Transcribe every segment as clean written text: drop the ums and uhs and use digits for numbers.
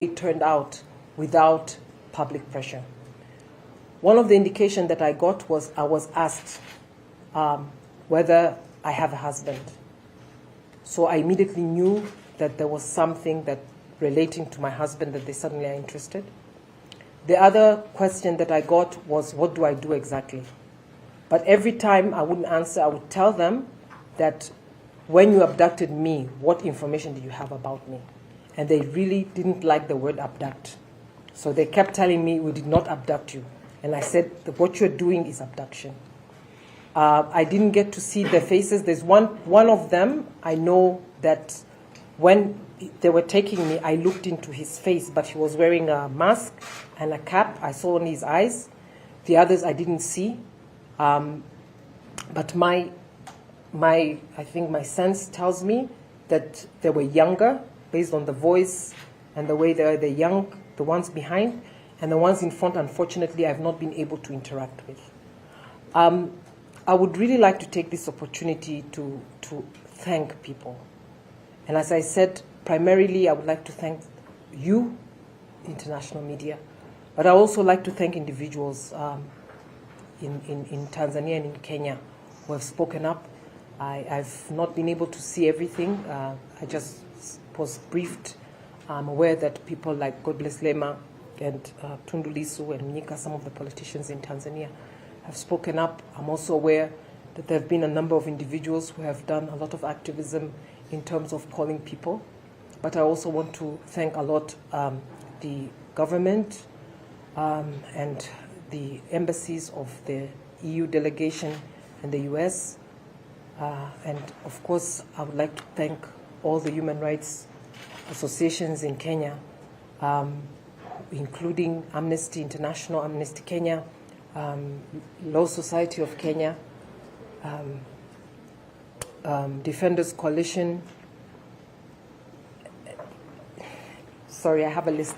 it turned out without public pressure. One of the indications that I got was I was asked whether I have a husband. So I immediately knew that there was something that relating to my husband that they suddenly are interested. The other question that I got was, what do I do exactly? But every time I wouldn't answer, I would tell them that when you abducted me, what information did you have about me? And they really didn't like the word abduct. So they kept telling me, we did not abduct you. And I said, what you're doing is abduction. I didn't get to see their faces. There's one of them, I know that when they were taking me, I looked into his face, but he was wearing a mask and a cap. I saw only his eyes. The others I didn't see. But I think my sense tells me that they were younger, based on the voice and the way they're young, the ones behind, and the ones in front, unfortunately, I've not been able to interact with. I would really like to take this opportunity to thank people. And as I said, primarily, I would like to thank you, international media, but I also like to thank individuals in Tanzania and in Kenya who have spoken up. I've not been able to see everything. I just was briefed. I'm aware that people like God Bless Lema and Tundu Lissu and Mnyika, some of the politicians in Tanzania, have spoken up. I'm also aware that there have been a number of individuals who have done a lot of activism in terms of calling people. But I also want to thank a lot the government and the embassies of the EU delegation and the US. And of course, I would like to thank all the human rights associations in Kenya, including Amnesty International, Amnesty Kenya, Law Society of Kenya, Defenders Coalition. Sorry, I have a list.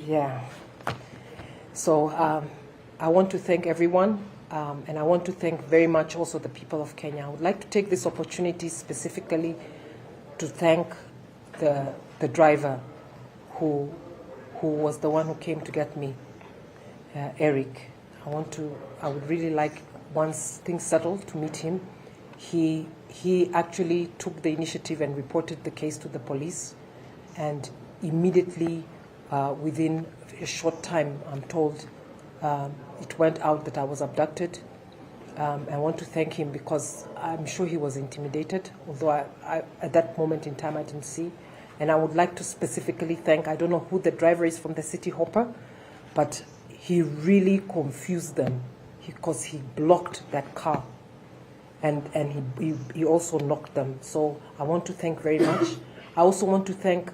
Yeah. So I want to thank everyone, and I want to thank very much also the people of Kenya. I would like to take this opportunity specifically to thank the driver who was the one who came to get me, Eric. I would really like, once things settled, to meet him. He actually took the initiative and reported the case to the police, and immediately, within a short time, I'm told, it went out that I was abducted. I want to thank him because I'm sure he was intimidated, although I at that moment in time I didn't see. And I would like to specifically thank, I don't know who the driver is from the City Hopper, but he really confused them because he blocked that car. And he also knocked them. So I want to thank very much. I also want to thank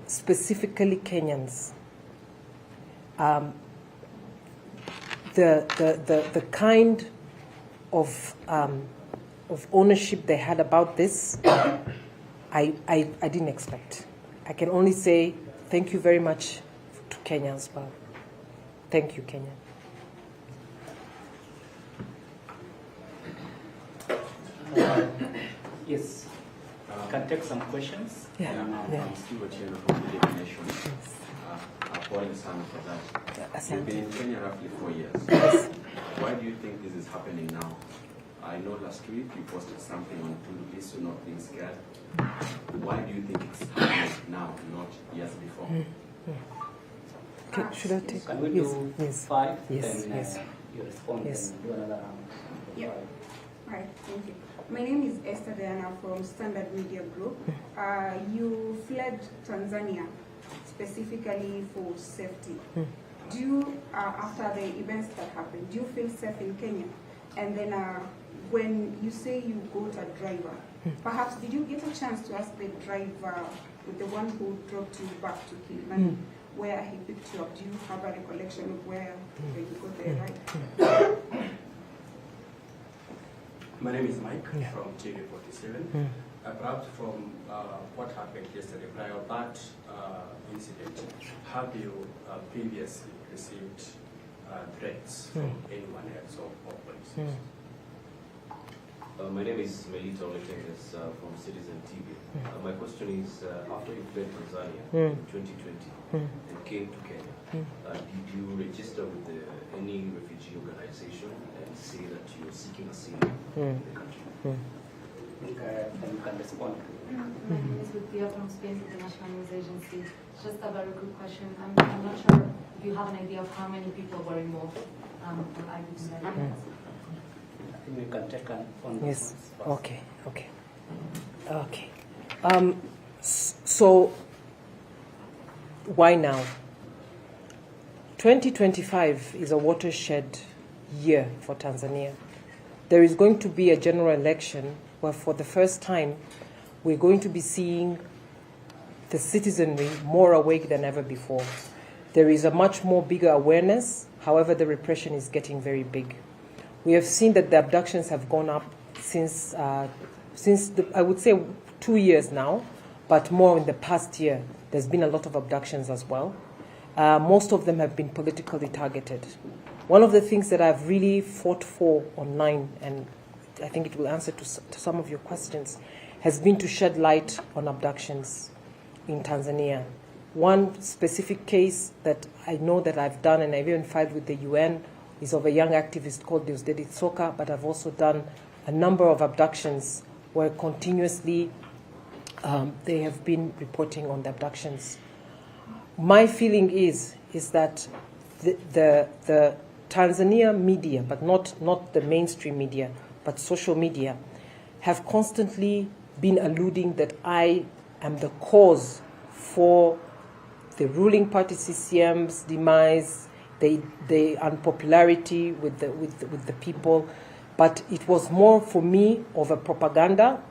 specifically Kenyans. The kind of ownership they had about this, I didn't expect. I can only say thank you very much to Kenya as well. Thank you, Kenya. Yes. Can take some questions? Yeah. I'm still a chairman of the delegation. Appalling son for that. You've been in Kenya roughly 4 years. Yes. Why do you think this is happening now? I know last week you posted something on Tundu Lissu not being scared. Why do you think it's happening now, not years before? Okay, should I take? Can we do yes. 5? Yes. Then Yes. you respond Yes. and do another round. Yeah. Right, thank you. My name is Esther Diana from Standard Media Group. You fled Tanzania specifically for safety. Do you, after the events that happened, do you feel safe in Kenya? And then when you say you got a driver, perhaps did you get a chance to ask the driver, with the one who dropped you back to Kilimani, where he picked you up? Do you have a recollection of where you got there, right? My name is Mike from TV47. Perhaps from what happened yesterday, prior to that incident, have you previously received threats from anyone else or police? My name is Melita Oletenges from Citizen TV. My question is, after you fled Tanzania in 2020 and came to Kenya, did you register with any refugee organization and say that you're seeking asylum in the country? You can respond. My name is Lucia from Spain's International News Agency. Just a very quick question. I'm not sure if you have an idea of how many people were involved for IDP. I think we can take on this. Yes. Okay. So why now? 2025 is a watershed year for Tanzania. There is going to be a general election where for the first time we're going to be seeing the citizenry more awake than ever before. There is a much more bigger awareness, however the repression is getting very big. We have seen that the abductions have gone up since I would say 2 years now, but more in the past year. There's been a lot of abductions as well. Most of them have been politically targeted. One of the things that I've really fought for online, and I think it will answer to some of your questions, has been to shed light on abductions in Tanzania. One specific case that I know that I've done, and I've even filed with the UN, is of a young activist called Deusdedit Soka, but I've also done a number of abductions where continuously they have been reporting on the abductions. My feeling is that the Tanzania media, but not the mainstream media, but social media, have constantly been alluding that I am the cause for the ruling party CCM's demise, the unpopularity with the people. But it was more for me of a propaganda,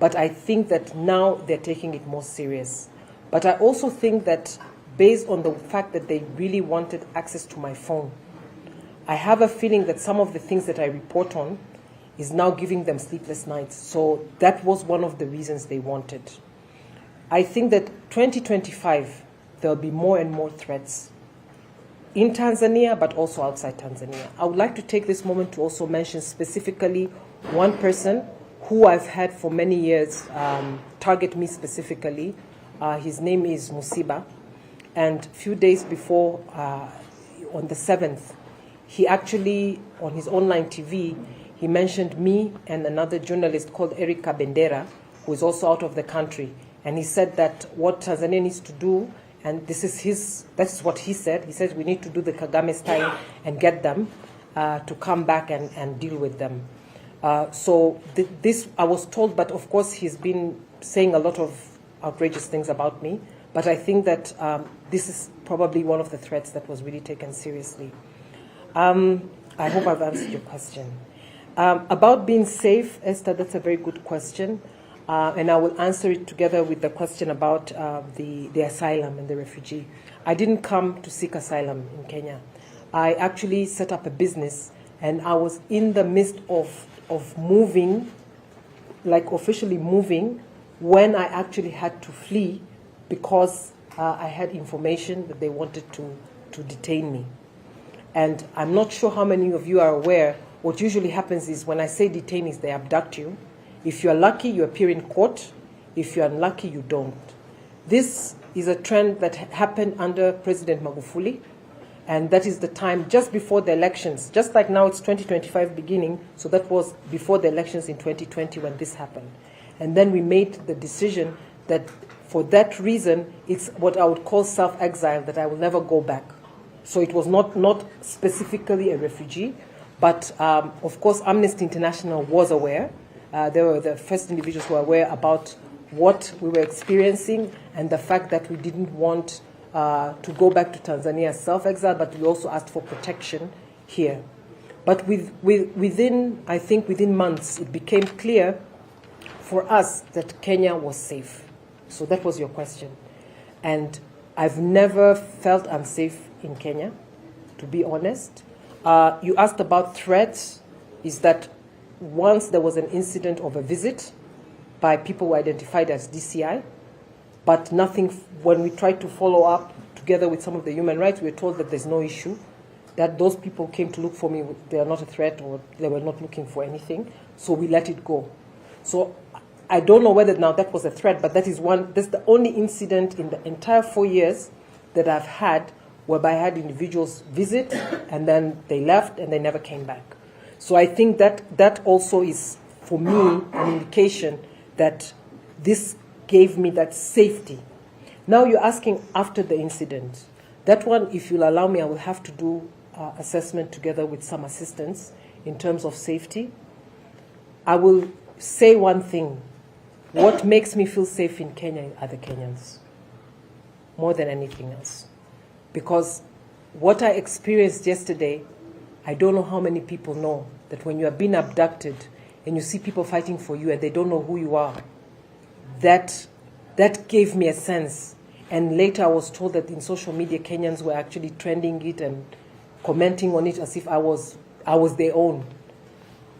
but I think that now they're taking it more serious. But I also think that based on the fact that they really wanted access to my phone, I have a feeling that some of the things that I report on is now giving them sleepless nights. So that was one of the reasons they wanted. I think that 2025, there'll be more and more threats in Tanzania, but also outside Tanzania. I would like to take this moment to also mention specifically one person who I've had for many years target me specifically. His name is Musiba. And a few days before, on the 7th, he actually, on his online TV, he mentioned me and another journalist called Erika Bendera, who is also out of the country. And he said that what Tanzania needs to do, and that's what he said. He said we need to do the Kagame style and get them to come back and deal with them. So this I was told, but of course he's been saying a lot of outrageous things about me. But I think that this is probably one of the threats that was really taken seriously. I hope I've answered your question. About being safe, Esther, that's a very good question. And I will answer it together with the question about the asylum and the refugee. I didn't come to seek asylum in Kenya. I actually set up a business, and I was in the midst of moving, like officially moving, when I actually had to flee because I had information that they wanted to detain me. And I'm not sure how many of you are aware, what usually happens is when I say detain is they abduct you. If you're lucky, you appear in court. If you're unlucky, you don't. This is a trend that happened under President Magufuli, and that is the time just before the elections. Just like now it's 2025 beginning, so that was before the elections in 2020 when this happened. And then we made the decision that for that reason, it's what I would call self-exile, that I will never go back. So it was not specifically a refugee, but of course Amnesty International was aware. They were the first individuals who were aware about what we were experiencing and the fact that we didn't want to go back to Tanzania as self-exile, but we also asked for protection here. But within months, it became clear for us that Kenya was safe. So that was your question. And I've never felt unsafe in Kenya, to be honest. You asked about threats. Is that once there was an incident of a visit by people who identified as DCI, but nothing, when we tried to follow up together with some of the human rights, we were told that there's no issue. that those people came to look for me, they are not a threat or they were not looking for anything. So we let it go. So I don't know whether now that was a threat, but that's the only incident in the entire 4 years that I've had whereby I had individuals visit and then they left and they never came back. So I think that also is, for me, an indication that this gave me that safety. Now you're asking after the incident. That one, if you'll allow me, I will have to do assessment together with some assistance in terms of safety. I will say one thing. What makes me feel safe in Kenya are the Kenyans, more than anything else. Because what I experienced yesterday, I don't know how many people know that when you are being abducted and you see people fighting for you and they don't know who you are, that gave me a sense. And later I was told that in social media, Kenyans were actually trending it and commenting on it as if I was their own.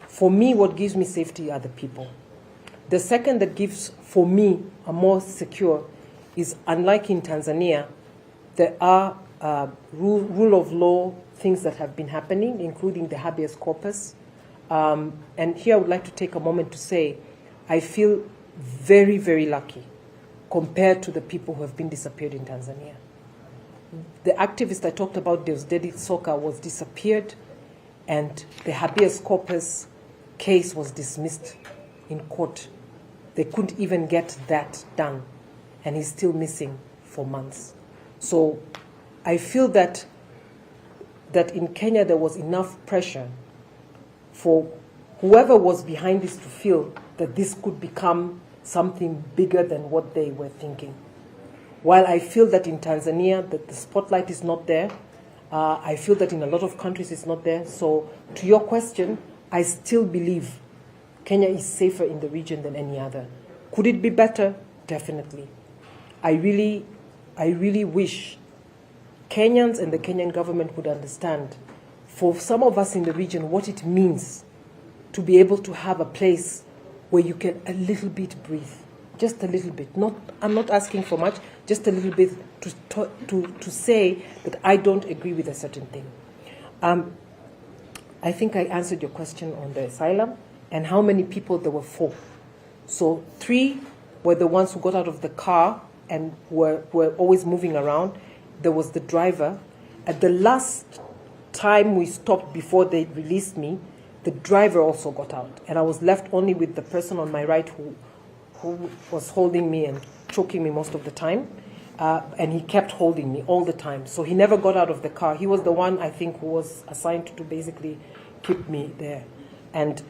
For me, what gives me safety are the people. The second that gives, for me, a more secure is, unlike in Tanzania, there are rule of law things that have been happening, including the habeas corpus. And here I would like to take a moment to say, I feel very, very lucky compared to the people who have been disappeared in Tanzania. The activist I talked about, Deusdedit Soka, was disappeared, and the habeas corpus case was dismissed in court. They couldn't even get that done, and he's still missing for months. So I feel that in Kenya there was enough pressure for whoever was behind this to feel that this could become something bigger than what they were thinking. While I feel that in Tanzania that the spotlight is not there, I feel that in a lot of countries it's not there. So to your question, I still believe Kenya is safer in the region than any other. Could it be better? Definitely. I really wish Kenyans and the Kenyan government would understand, for some of us in the region, what it means to be able to have a place where you can a little bit breathe, just a little bit. I'm not asking for much, just a little bit to say that I don't agree with a certain thing. I think I answered your question on the asylum and how many people there were. 4. So 3 were the ones who got out of the car and were always moving around. There was the driver. At the last time we stopped before they released me, the driver also got out, and I was left only with the person on my right who was holding me and choking me most of the time, and he kept holding me all the time. So he never got out of the car. He was the one, I think, who was assigned to basically keep me there. And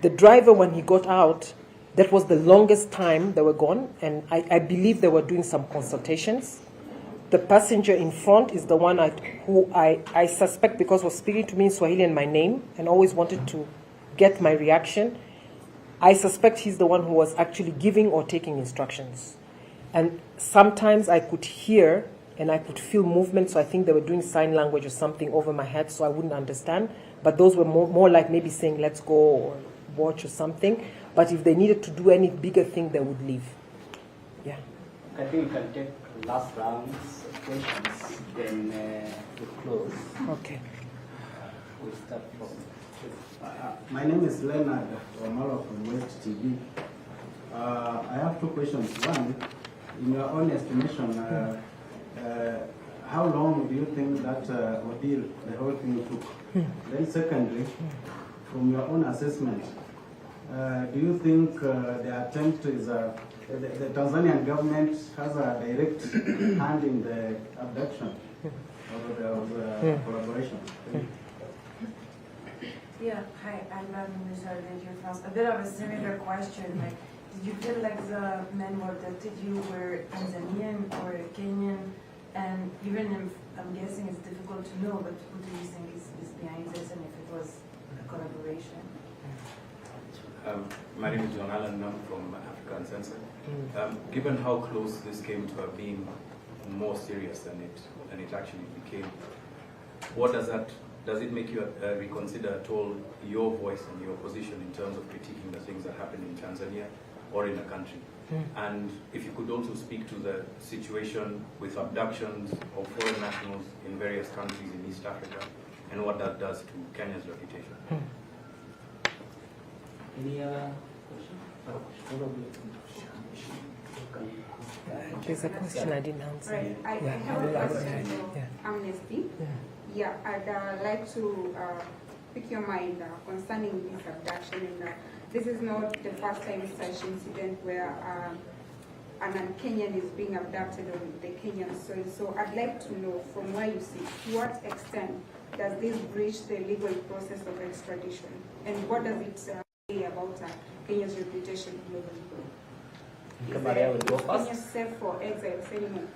the driver, when he got out, that was the longest time they were gone, and I believe they were doing some consultations. The passenger in front is the one who I suspect, because was speaking to me in Swahili and my name and always wanted to get my reaction. I suspect he's the one who was actually giving or taking instructions. And sometimes I could hear and I could feel movement, so I think they were doing sign language or something over my head, so I wouldn't understand. But those were more like maybe saying, let's go or watch or something. But if they needed to do any bigger thing, they would leave. Yeah. I think we can take last rounds of questions, then we close. Okay. We'll start from... My name is Leonard Omalo from West TV. I have 2 questions. One, in your own estimation, how long do you think that ordeal, the whole thing took? Then secondly, from your own assessment, do you think the attempt is, the Tanzanian government has a direct hand in the abduction, or there was collaboration? Yeah, hi, I'm Maria Sarungi Tsehai. A bit of a similar question. Like, did you feel like the men who abducted you were Tanzanian or Kenyan? And even if I'm guessing it's difficult to know, but who do you think is behind this, and if it was a collaboration? My name is John Allen. I'm from Africa Uncensored. Given how close this came to being more serious than it actually became, what does it make you reconsider at all your voice and your position in terms of critiquing the things that happen in Tanzania or in the country? And if you could also speak to the situation with abductions of foreign nationals in various countries in East Africa and what that does to Kenya's reputation. Any question? There's a question I didn't answer. Right. I Yeah, have I will a ask question that. for Yeah. Amnesty. Yeah, I'd like to pick your mind concerning this abduction. And this is not the first time such incident where an Kenyan is being abducted on the Kenyan soil. So I'd like to know from where you see, to what extent does this breach the legal process of extradition? And what does it say about Kenya's reputation globally? Maria will go first. Kenya safe for exiles anymore?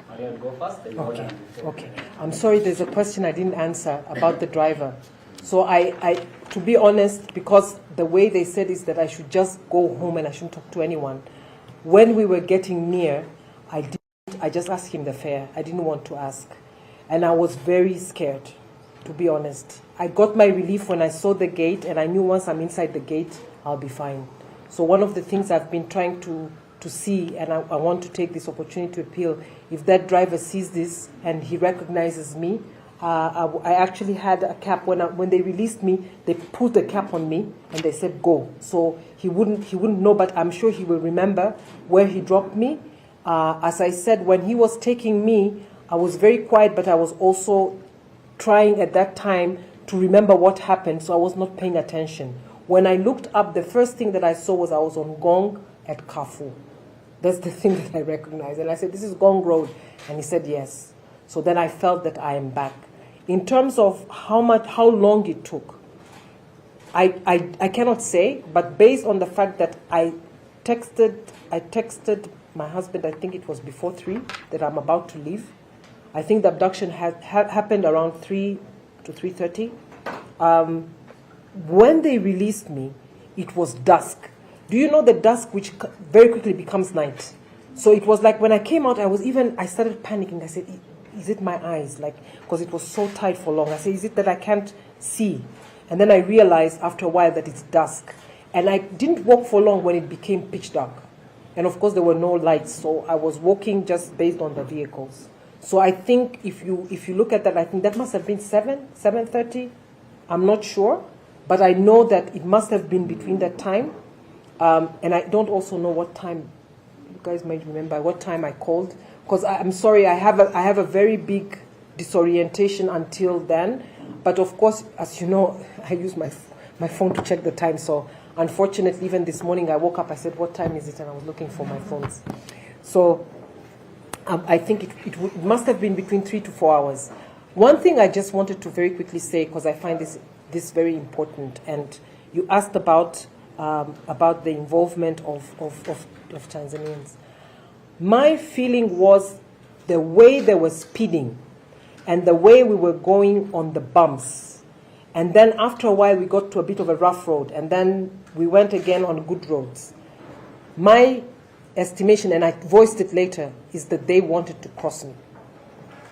Maria will go first. Then Okay. Okay. I'm sorry, there's a question I didn't answer about the driver. So I, to be honest, because the way they said is that I should just go home and I shouldn't talk to anyone. When we were getting near, I just asked him the fare. I didn't want to ask. And I was very scared, to be honest. I got my relief when I saw the gate, and I knew once I'm inside the gate, I'll be fine. So one of the things I've been trying to see, and I want to take this opportunity to appeal, if that driver sees this and he recognizes me, I actually had a cap when they released me. They put the cap on me and they said go. So he wouldn't know, but I'm sure he will remember where he dropped me. As I said, when he was taking me, I was very quiet, but I was also trying at that time to remember what happened. So I was not paying attention. When I looked up, the first thing that I saw was I was on Gong at Carrefour. That's the thing that I recognized, and I said, "This is Gong Road," and he said, "Yes." So then I felt that I am back. In terms of how long it took, I cannot say, but based on the fact that I texted my husband, I think it was before 3, that I'm about to leave. I think the abduction happened around 3 to 3:30. When they released me, it was dusk. Do you know the dusk which very quickly becomes night? So it was like when I came out, I started panicking. I said, is it my eyes? Like, because it was so tight for long. I said, is it that I can't see? And then I realized after a while that it's dusk. And I didn't walk for long when it became pitch dark. And of course there were no lights, so I was walking just based on the vehicles. So I think if you look at that, I think that must have been 7:30. I'm not sure, but I know that it must have been between that time. And I don't also know what time. You guys might remember what time I called. Because I'm sorry, I have a very big disorientation until then. But of course, as you know, I use my phone to check the time. So unfortunately, even this morning I woke up, I said, what time is it? And I was looking for my phones. So I think it must have been between 3 to 4 hours. One thing I just wanted to very quickly say, because I find this very important, and you asked about the involvement of Tanzanians. My feeling was the way they were speeding and the way we were going on the bumps. And then after a while, we got to a bit of a rough road, and then we went again on good roads. My estimation, and I voiced it later, is that they wanted to cross me.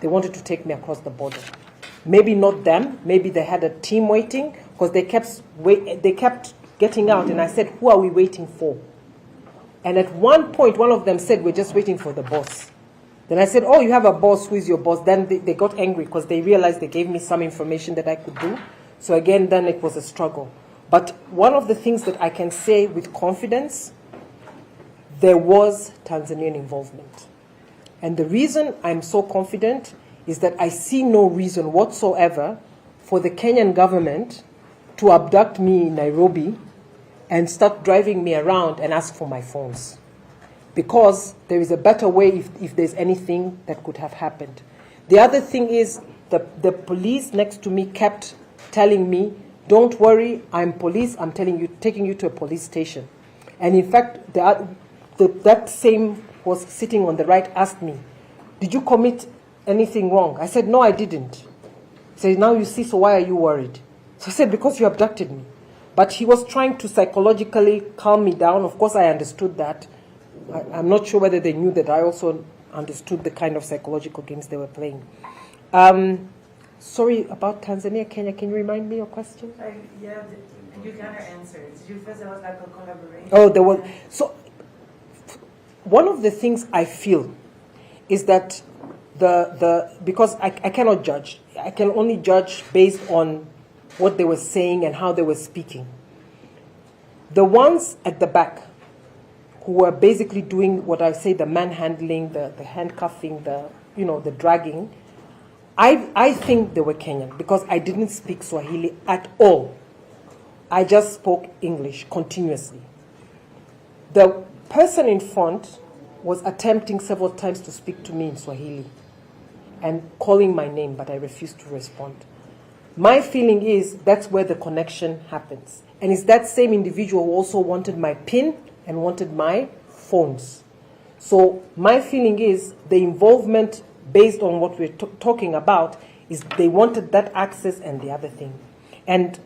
They wanted to take me across the border. Maybe not them. Maybe they had a team waiting, because they kept getting out, and I said, who are we waiting for? And at one point, one of them said, we're just waiting for the boss. Then I said, oh, you have a boss. Who is your boss? Then they got angry because they realized they gave me some information that I could do. So again, then it was a struggle. But one of the things that I can say with confidence, there was Tanzanian involvement. And the reason I'm so confident is that I see no reason whatsoever for the Kenyan government to abduct me in Nairobi and start driving me around and ask for my phones. Because there is a better way if there's anything that could have happened. The other thing is the police next to me kept telling me, don't worry, I'm police, I'm taking you to a police station. And in fact, that same was sitting on the right asked me, did you commit anything wrong? I said, no, I didn't. He said, now you see, so why are you worried? So I said, because you abducted me. But he was trying to psychologically calm me down. Of course, I understood that. I'm not sure whether they knew that I also understood the kind of psychological games they were playing. Sorry, about Tanzania, Kenya, can you remind me your question? Yeah, you kind of answered. Did you feel there was like a collaboration? Oh, there was. So, one of the things I feel is that because I cannot judge. I can only judge based on what they were saying and how they were speaking. The ones at the back who were basically doing what I say, the manhandling, the handcuffing, the dragging, I think they were Kenyan because I didn't speak Swahili at all. I just spoke English continuously. The person in front was attempting several times to speak to me in Swahili and calling my name, but I refused to respond. My feeling is that's where the connection happens. And it's that same individual who also wanted my PIN and wanted my phones. So my feeling is the involvement based on what we're talking about is they wanted that access and the other thing. And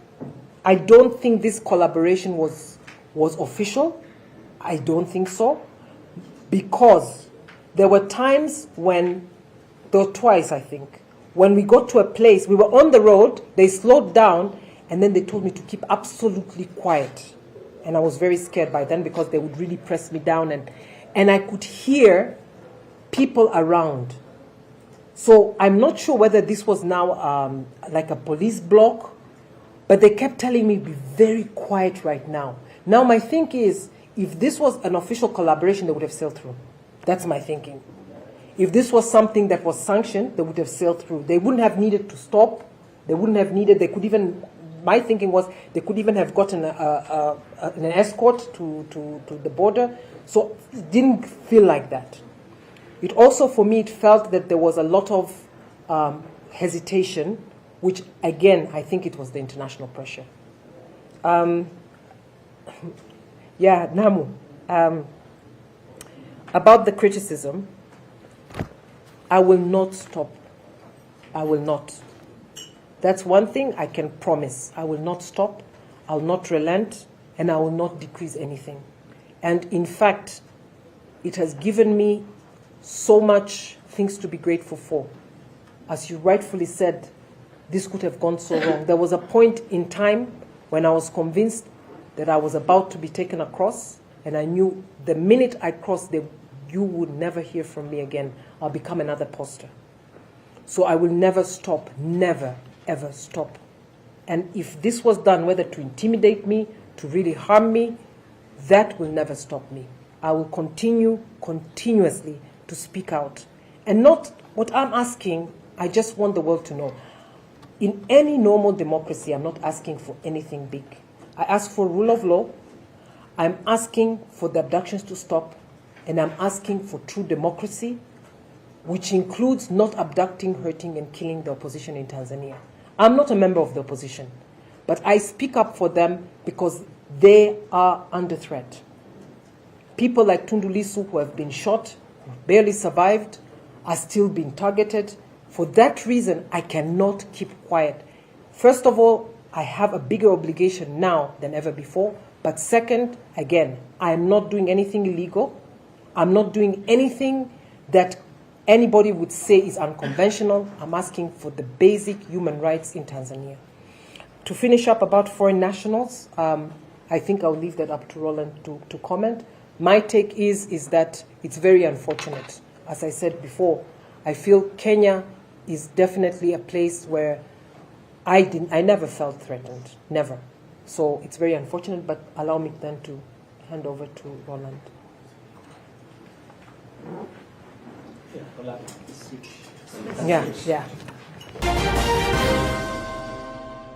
I don't think this collaboration was official. I don't think so. Because there were times when, there were twice I think, when we got to a place, we were on the road, they slowed down, and then they told me to keep absolutely quiet. And I was very scared by then because they would really press me down, and I could hear people around. So I'm not sure whether this was now like a police block, but they kept telling me, be very quiet right now. Now my thinking is, if this was an official collaboration, they would have sailed through. That's my thinking. If this was something that was sanctioned, they would have sailed through. They wouldn't have needed to stop. They wouldn't have needed, they could even, my thinking was, they could even have gotten an escort to the border. So it didn't feel like that. It also, for me, it felt that there was a lot of hesitation, which, again, I think it was the international pressure. Yeah, Namu. About the criticism, I will not stop. I will not. That's one thing I can promise. I will not stop, I'll not relent, and I will not decrease anything. And in fact, it has given me so much things to be grateful for. As you rightfully said, this could have gone so wrong. There was a point in time when I was convinced that I was about to be taken across, and I knew the minute I crossed, you would never hear from me again. I'll become another poster. So I will never stop, never, ever stop. And if this was done, whether to intimidate me, to really harm me, that will never stop me. I will continue continuously to speak out. And not what I'm asking, I just want the world to know. In any normal democracy, I'm not asking for anything big. I ask for rule of law. I'm asking for the abductions to stop. And I'm asking for true democracy, which includes not abducting, hurting, and killing the opposition in Tanzania. I'm not a member of the opposition, but I speak up for them because they are under threat. People like Tundu Lissu, who have been shot, barely survived, are still being targeted. For that reason, I cannot keep quiet. First of all, I have a bigger obligation now than ever before. But second, again, I am not doing anything illegal. I'm not doing anything that anybody would say is unconventional. I'm asking for the basic human rights in Tanzania. To finish up about foreign nationals, I think I'll leave that up to Roland to comment. My take is that it's very unfortunate. As I said before, I feel Kenya is definitely a place where I never felt threatened, never. So it's very unfortunate, but allow me then to hand over to Roland. Yeah, well, switch. Yeah.